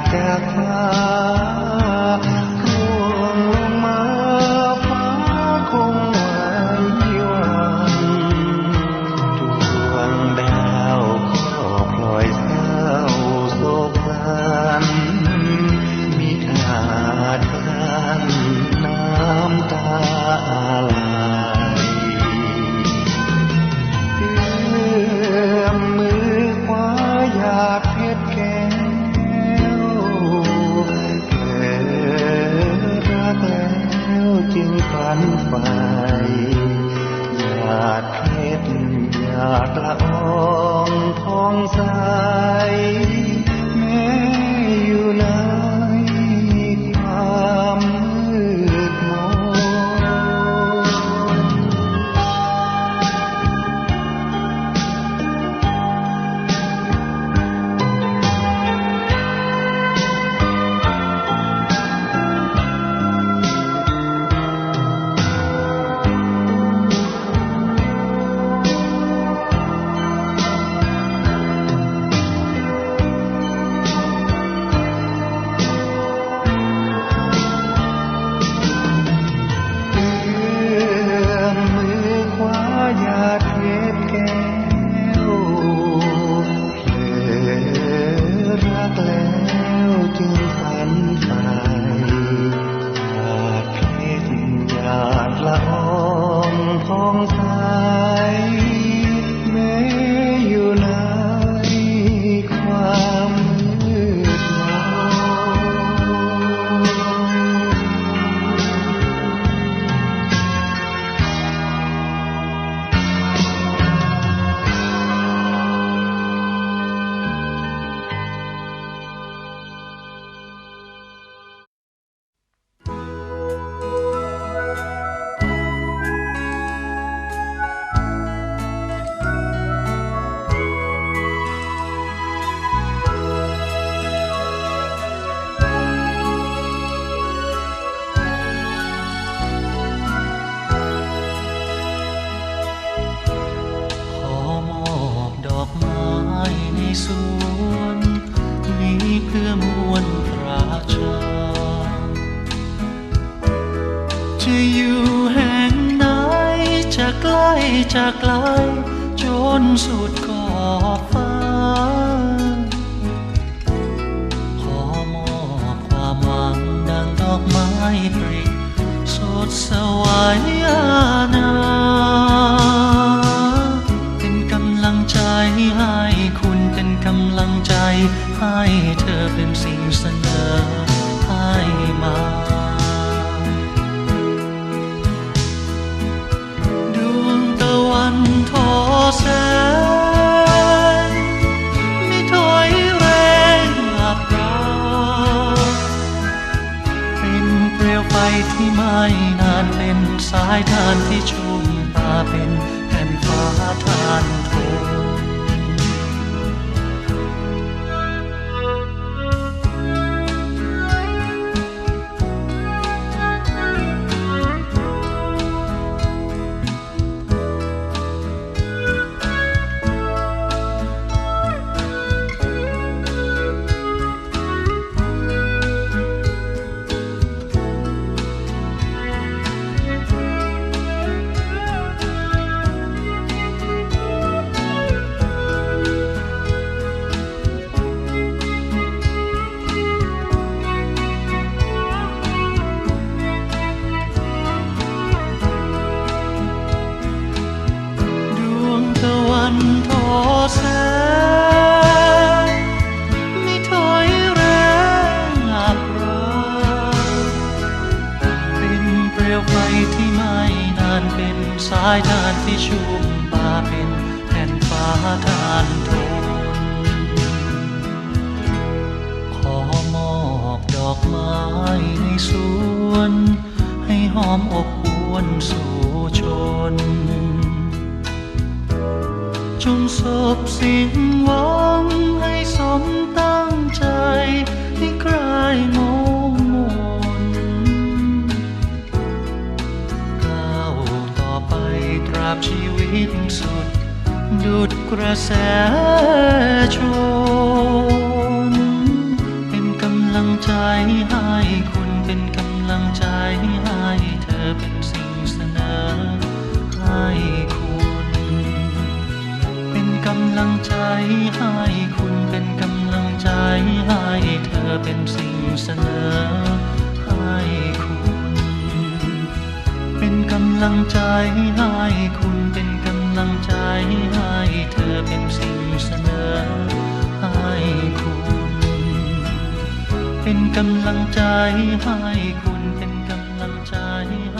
ดจากฟ้าร่วงลงมาฟ้าคงไว้วันดวงดาวก็พลอยเศร้าโศกสันมิอาจกลั้นน้ำตาไหลมือขวาอยากเพชรแก้วเธอรักแล้วจึงฝันใฝ่หยาดเพชรหยาดละอองผ่องใสแม้อยู่ในความมืดมจากไกลจนสุดขอบฟ้าขอมอบความหวังดังดอกไม้ปริสดสวยอาณาเป็นกำลังใจให้คุณเป็นกำลังใจให้เธอเป็นสิ่งเสนอให้มาทอแสงไม่ถอยแรงอับราเป็นเปลวไฟที่ไม่นานเป็นสายทานที่ชุ่มตาเป็นแผ่นฟ้าทานทนทอแสงไม่ถอยแรงอับราเป็นเปลวไฟที่ไม่นานเป็นสายทานที่ชุ่มตาเป็นแผ่นฟ้าทานทนขอมอบดอกไม้ในสวนให้หอมอบอวลสู่ชนจงสบสิ้นหวังให้สมตั้งใจให้คลายงงมนก้าวต่อไปตราบชีวิตสุดดุจกระแสชนเป็นก ำลังใจให้คุณเป็นกำลังใจให้เธอเป็นสิ่งเสนอให้คุณเป็นกำลังใจให้คุณเป็นกำลังใจให้เธอเป็นสิ่งเสนอให้คุณเป็นกำลังใจให้คุณเป็นกำลังใจให้เธอเป็นสิ่งเสนอให้คุณเป็นกำลังใจให้คุณเป็นกำลังใจให้